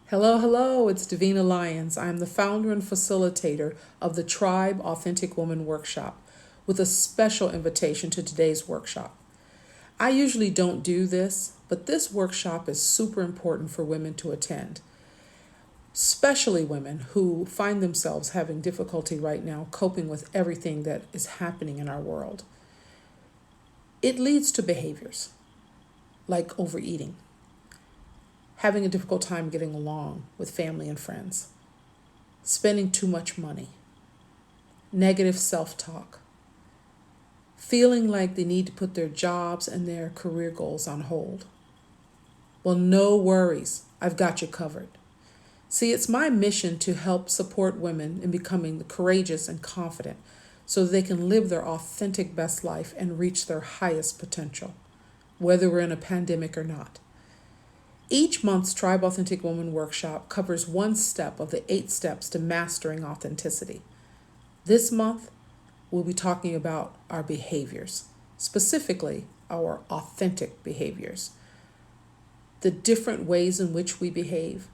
Hello, hello, it's Davina Lyons. I'm the founder and facilitator of the Tribe Authentic Woman Workshop with a special invitation to today's workshop. I usually don't do this, but this workshop is super important for women to attend, especially women who find themselves having difficulty right now coping with everything that is happening in our world. It leads to behaviors like overeating, having a difficult time getting along with family and friends, spending too much money, negative self-talk, feeling like they need to put their jobs and their career goals on hold. Well, no worries, I've got you covered. See, it's my mission to help support women in becoming courageous and confident so they can live their authentic best life and reach their highest potential, whether we're in a pandemic or not. Each month's Tribe Authentic Woman workshop covers one step of the 8 steps to mastering authenticity. This month, we'll be talking about our behaviors, specifically our authentic behaviors, the different ways in which we behave,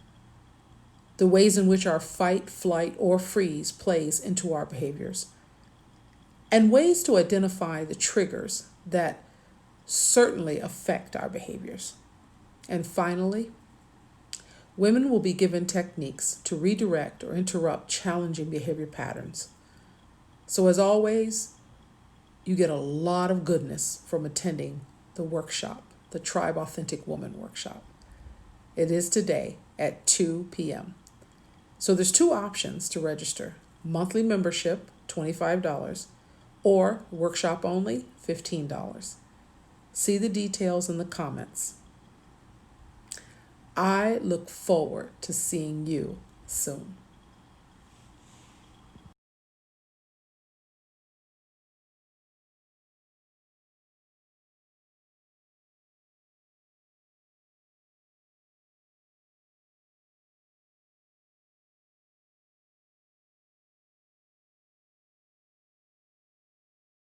the ways in which our fight, flight, or freeze plays into our behaviors, and ways to identify the triggers that certainly affect our behaviors. And finally, women will be given techniques to redirect or interrupt challenging behavior patterns. So as always, you get a lot of goodness from attending the workshop, the Tribe Authentic Woman workshop. It is today at 2 p.m. So there's 2 options to register: monthly membership, $25, or workshop only, $15. See the details in the comments. I look forward to seeing you soon.